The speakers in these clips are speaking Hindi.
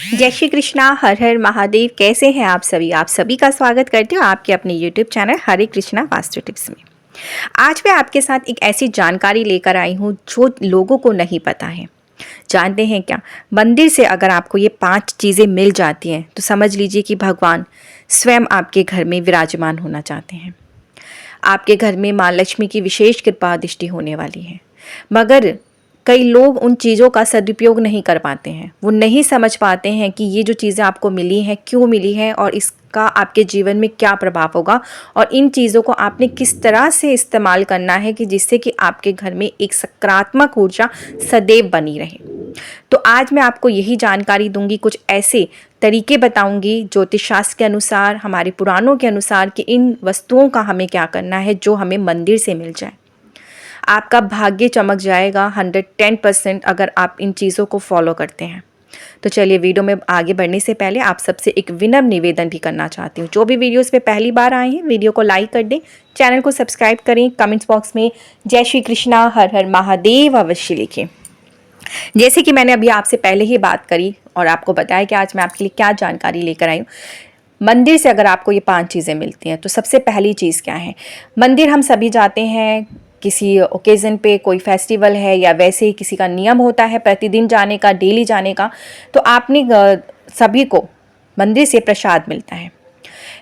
जय श्री कृष्णा, हर हर महादेव। कैसे हैं आप सभी का स्वागत करती हूँ आपके अपने यूट्यूब चैनल हरे कृष्णा वास्तु टिप्स में। आज मैं आपके साथ एक ऐसी जानकारी लेकर आई हूँ जो लोगों को नहीं पता है। जानते हैं क्या? मंदिर से अगर आपको ये 5 चीज़ें मिल जाती हैं तो समझ लीजिए कि भगवान स्वयं आपके घर में विराजमान होना चाहते हैं। आपके घर में माँ लक्ष्मी की विशेष कृपा दृष्टि होने वाली है। मगर कई लोग उन चीज़ों का सदुपयोग नहीं कर पाते हैं। वो नहीं समझ पाते हैं कि ये जो चीज़ें आपको मिली हैं क्यों मिली हैं और इसका आपके जीवन में क्या प्रभाव होगा और इन चीज़ों को आपने किस तरह से इस्तेमाल करना है कि जिससे कि आपके घर में एक सकारात्मक ऊर्जा सदैव बनी रहे। तो आज मैं आपको यही जानकारी दूंगी, कुछ ऐसे तरीके बताऊंगी ज्योतिष शास्त्र के अनुसार, हमारे पुराणों के अनुसार कि इन वस्तुओं का हमें क्या करना है जो हमें मंदिर से मिल जाए। आपका भाग्य चमक जाएगा 110% अगर आप इन चीज़ों को फॉलो करते हैं। तो चलिए, वीडियो में आगे बढ़ने से पहले आप सबसे एक विनम्र निवेदन भी करना चाहती हूँ। जो भी वीडियोस पे पहली बार आए हैं वीडियो को लाइक कर दें, चैनल को सब्सक्राइब करें, कमेंट्स बॉक्स में जय श्री कृष्णा हर हर महादेव अवश्य लिखें। जैसे कि मैंने अभी आपसे पहले ही बात करी और आपको बताया कि आज मैं आपके लिए क्या जानकारी लेकर आई हूँ। मंदिर से अगर आपको ये 5 चीज़ें मिलती हैं तो सबसे पहली चीज़ क्या है? मंदिर हम सभी जाते हैं, किसी ओकेज़न पे, कोई फेस्टिवल है या वैसे ही किसी का नियम होता है प्रतिदिन जाने का, डेली जाने का। तो आपने सभी को मंदिर से प्रसाद मिलता है।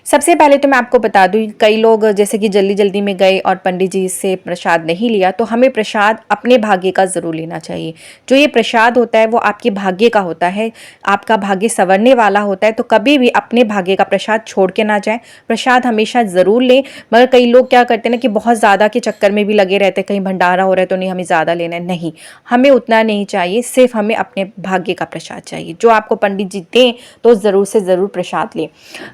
सबसे पहले तो मैं आपको बता दूं, कई लोग जैसे कि जल्दी जल्दी में गए और पंडित जी से प्रसाद नहीं लिया, तो हमें प्रसाद अपने भाग्य का ज़रूर लेना चाहिए। जो ये प्रसाद होता है वो आपके भाग्य का होता है, आपका भाग्य संवरने वाला होता है। तो कभी भी अपने भाग्य का प्रसाद छोड़ के ना जाए, प्रसाद हमेशा ज़रूर लें। मगर कई लोग क्या करते हैं ना कि बहुत ज़्यादा के चक्कर में भी लगे रहते हैं, कहीं भंडारा हो रहा है तो नहीं हमें ज़्यादा लेना है। नहीं, हमें उतना नहीं चाहिए, सिर्फ हमें अपने भाग्य का प्रसाद चाहिए। जो आपको पंडित जी दें तो ज़रूर से ज़रूर प्रसाद लें।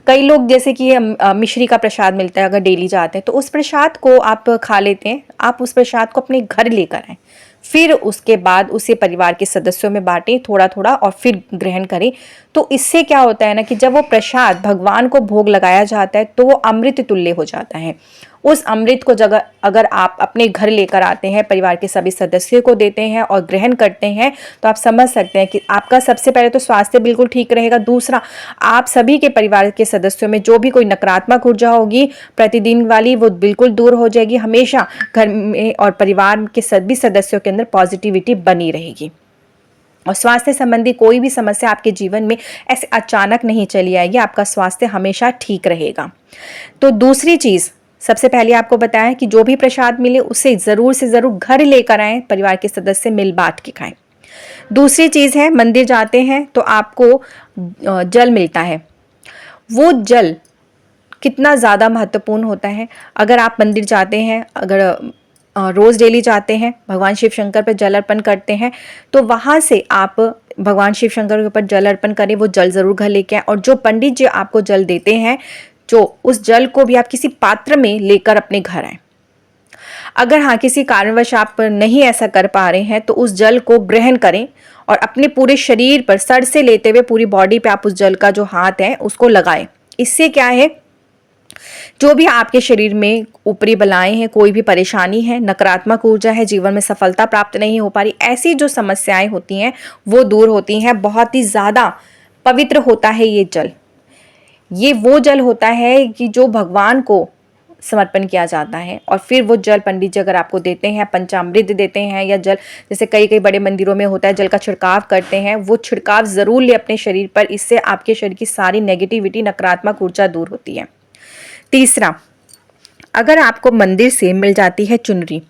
कई लोग जैसे कि मिश्री का प्रसाद मिलता है, अगर डेली जाते हैं तो उस प्रसाद को आप खा लेते हैं। आप उस प्रसाद को अपने घर लेकर आएँ, फिर उसके बाद उसे परिवार के सदस्यों में बांटें थोड़ा थोड़ा और फिर ग्रहण करें। तो इससे क्या होता है ना कि जब वो प्रसाद भगवान को भोग लगाया जाता है तो वो अमृत तुल्य हो जाता है। उस अमृत को जगह अगर आप अपने घर लेकर आते हैं, परिवार के सभी सदस्यों को देते हैं और ग्रहण करते हैं, तो आप समझ सकते हैं कि आपका सबसे पहले तो स्वास्थ्य बिल्कुल ठीक रहेगा। दूसरा, आप सभी के परिवार के सदस्यों में जो भी कोई नकारात्मक ऊर्जा होगी प्रतिदिन वाली, वो बिल्कुल दूर हो जाएगी। हमेशा घर में और परिवार के सभी सदस्यों के अंदर पॉजिटिविटी बनी रहेगी। और स्वास्थ्य संबंधी कोई भी समस्या आपके जीवन में ऐसे अचानक नहीं चली आएगी, आपका स्वास्थ्य हमेशा ठीक रहेगा। तो दूसरी चीज़, सबसे पहले आपको बताया कि जो भी प्रसाद मिले उसे ज़रूर से ज़रूर घर लेकर आएँ, परिवार के सदस्य मिल बांट के खाएं। दूसरी चीज़ है, मंदिर जाते हैं तो आपको जल मिलता है। वो जल कितना ज़्यादा महत्वपूर्ण होता है। अगर आप मंदिर जाते हैं, अगर रोज़ डेली जाते हैं, भगवान शिव शंकर पर जल अर्पण करते हैं, तो वहाँ से आप भगवान शिव शंकर के ऊपर जल अर्पण करें, वो जल ज़रूर घर लेके आएँ। और जो पंडित जी आपको जल देते हैं, जो उस जल को भी आप किसी पात्र में लेकर अपने घर आएँ। अगर हाँ किसी कारणवश आप नहीं ऐसा कर पा रहे हैं तो उस जल को ग्रहण करें और अपने पूरे शरीर पर, सर से लेते हुए पूरी बॉडी पे आप उस जल का जो हाथ है उसको लगाएं। इससे क्या है, जो भी आपके शरीर में ऊपरी बलाएं हैं, कोई भी परेशानी है, नकारात्मक ऊर्जा है, जीवन में सफलता प्राप्त नहीं हो पा रही, ऐसी जो समस्याएं होती हैं वो दूर होती हैं। बहुत ही ज़्यादा पवित्र होता है ये जल। ये वो जल होता है कि जो भगवान को समर्पण किया जाता है। और फिर वो जल पंडित जी अगर आपको देते हैं, पंचामृत देते हैं या जल, जैसे कई कई बड़े मंदिरों में होता है जल का छिड़काव करते हैं, वो छिड़काव ज़रूर ले अपने शरीर पर। इससे आपके शरीर की सारी नेगेटिविटी, नकारात्मक ऊर्जा दूर होती है। तीसरा, अगर आपको मंदिर से मिल जाती है चुनरी,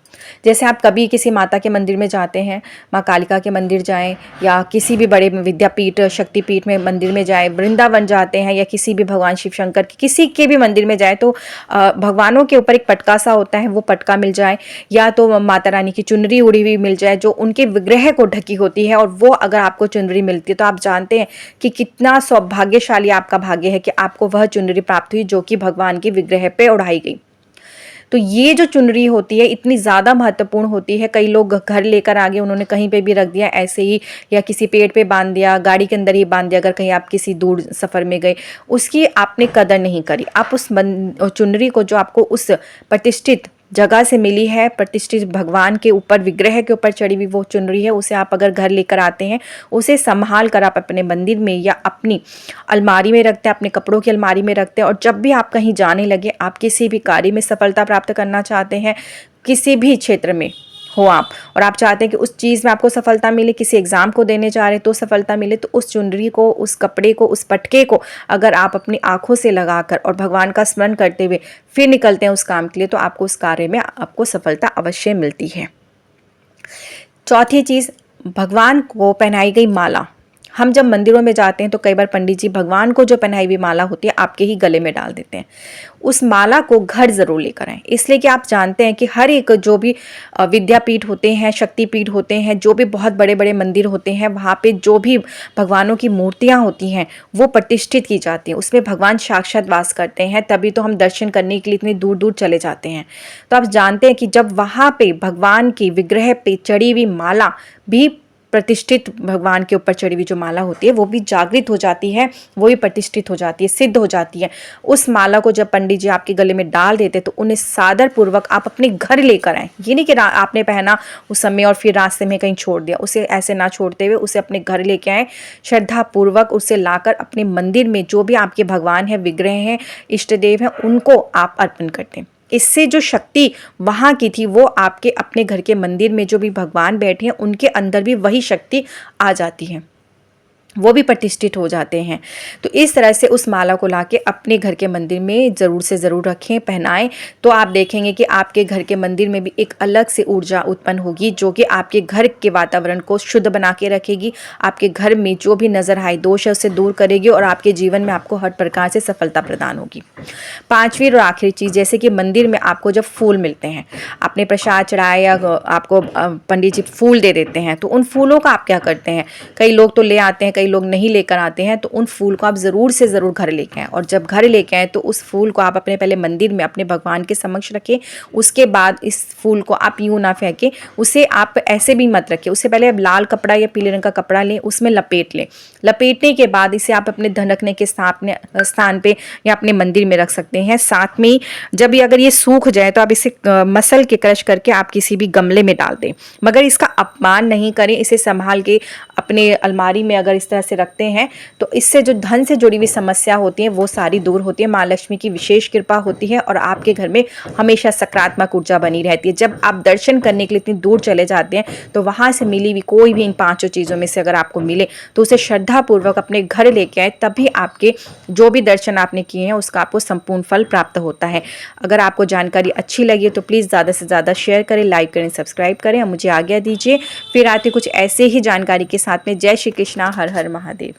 जैसे आप कभी किसी माता के मंदिर में जाते हैं, माँ कालिका के मंदिर जाएं या किसी भी बड़े विद्यापीठ, शक्तिपीठ में मंदिर में जाएं, वृंदावन जाते हैं या किसी भी भगवान शिव शंकर के किसी के भी मंदिर में जाए, तो भगवानों के ऊपर एक पटका सा होता है, वो पटका मिल जाए या तो माता रानी की चुनरी उड़ी हुई मिल जाए जो उनके विग्रह को ढकी होती है, और वो अगर आपको चुनरी मिलती है तो आप जानते हैं कि कितना सौभाग्यशाली आपका भाग्य है कि आपको वह चुनरी प्राप्त हुई जो कि भगवान के विग्रह पे उड़ाई गई। तो ये जो चुनरी होती है इतनी ज़्यादा महत्वपूर्ण होती है। कई लोग घर लेकर आ गए, उन्होंने कहीं पे भी रख दिया ऐसे ही, या किसी पेड़ पे बांध दिया, गाड़ी के अंदर ही बांध दिया। अगर कहीं आप किसी दूर सफ़र में गए, उसकी आपने कदर नहीं करी। आप उस चुनरी को, जो आपको उस प्रतिष्ठित जगह से मिली है, प्रतिष्ठित भगवान के ऊपर, विग्रह के ऊपर चढ़ी हुई वो चुनरी है, उसे आप अगर घर लेकर आते हैं, उसे संभाल कर आप अपने मंदिर में या अपनी अलमारी में रखते हैं, अपने कपड़ों की अलमारी में रखते हैं। और जब भी आप कहीं जाने लगे, आप किसी भी कार्य में सफलता प्राप्त करना चाहते हैं, किसी भी क्षेत्र में हो आप, और आप चाहते हैं कि उस चीज़ में आपको सफलता मिले, किसी एग्ज़ाम को देने जा रहे हैं तो सफलता मिले, तो उस चुनरी को, उस कपड़े को, उस पटके को अगर आप अपनी आँखों से लगाकर और भगवान का स्मरण करते हुए फिर निकलते हैं उस काम के लिए, तो आपको उस कार्य में आपको सफलता अवश्य मिलती है। चौथी चीज़, भगवान को पहनाई गई माला। हम जब मंदिरों में जाते हैं तो कई बार पंडित जी भगवान को जो पहनाई हुई माला होती है आपके ही गले में डाल देते हैं। उस माला को घर ज़रूर लेकर आएं, इसलिए कि आप जानते हैं कि हर एक जो भी विद्यापीठ होते हैं, शक्तिपीठ होते हैं, जो भी बहुत बड़े बड़े मंदिर होते हैं, वहाँ पे जो भी भगवानों की मूर्तियाँ होती हैं वो प्रतिष्ठित की जाती हैं, उसमें भगवान साक्षात वास करते हैं, तभी तो हम दर्शन करने के लिए इतनी दूर दूर चले जाते हैं। तो आप जानते हैं कि जब वहाँ पे भगवान की विग्रह पे चढ़ी हुई माला भी, प्रतिष्ठित भगवान के ऊपर चढ़ी हुई जो माला होती है वो भी जागृत हो जाती है, वो भी प्रतिष्ठित हो जाती है, सिद्ध हो जाती है। उस माला को जब पंडित जी आपके गले में डाल देते तो उन्हें सादर पूर्वक आप अपने घर लेकर आएँ। ये नहीं कि आपने पहना उस समय और फिर रास्ते में कहीं छोड़ दिया, उसे ऐसे ना छोड़ते हुए उसे अपने घर लेके आएँ, श्रद्धा पूर्वक उसे लाकर अपने मंदिर में जो भी आपके भगवान हैं, विग्रह हैं, इष्ट देव हैं, उनको आप अर्पण करते हैं। इससे जो शक्ति वहाँ की थी वो आपके अपने घर के मंदिर में जो भी भगवान बैठे हैं उनके अंदर भी वही शक्ति आ जाती है, वो भी प्रतिष्ठित हो जाते हैं। तो इस तरह से उस माला को लाके अपने घर के मंदिर में ज़रूर से ज़रूर रखें, पहनाएं, तो आप देखेंगे कि आपके घर के मंदिर में भी एक अलग से ऊर्जा उत्पन्न होगी जो कि आपके घर के वातावरण को शुद्ध बना के रखेगी, आपके घर में जो भी नज़र आए दोष है उसे दूर करेगी और आपके जीवन में आपको हर प्रकार से सफलता प्रदान होगी। पाँचवीं और आखिरी चीज़, जैसे कि मंदिर में आपको जब फूल मिलते हैं, आपने प्रसाद चढ़ाया या आपको पंडित जी फूल दे देते हैं, तो उन फूलों का आप क्या करते हैं? कई लोग तो ले आते हैं, कई लोग नहीं लेकर आते हैं, तो उन फूल को आप ज़रूर से ज़रूर घर लेके आएँ। और जब घर लेके आएँ तो उस फूल को आप अपने पहले मंदिर में अपने भगवान के समक्ष रखें, उसके बाद इस फूल को आप यूँ ना फेंकें, उसे आप ऐसे भी मत रखें, उससे पहले आप लाल कपड़ा या पीले रंग का कपड़ा लें, उसमें लपेट लें। लपेटने के बाद इसे आप अपने धन रखने के स्थान पे या अपने मंदिर में रख सकते हैं। साथ में जब ये अगर ये सूख जाए तो आप इसे मसल के क्रश करके आप किसी भी गमले में डाल दें, मगर इसका अपमान नहीं करें, इसे संभाल के अपने अलमारी में अगर इस तरह से रखते हैं तो इससे जो धन से जुड़ी हुई समस्या होती है वो सारी दूर होती है, माँ लक्ष्मी की विशेष कृपा होती है और आपके घर में हमेशा सकारात्मक ऊर्जा बनी रहती है। जब आप दर्शन करने के लिए इतनी दूर चले जाते हैं तो वहाँ से मिली हुई कोई भी इन पांचों चीज़ों में से अगर आपको मिले तो उसे श्रद्धापूर्वक अपने घर लेके आए, तभी आपके जो भी दर्शन आपने किए हैं उसका आपको संपूर्ण फल प्राप्त होता है। अगर आपको जानकारी अच्छी लगी तो प्लीज़ ज़्यादा से ज़्यादा शेयर करें, लाइक करें, सब्सक्राइब करें और मुझे आज्ञा दीजिए। फिर आते कुछ ऐसे ही जानकारी के साथ में। जय श्री कृष्णा, हर हर महादेव।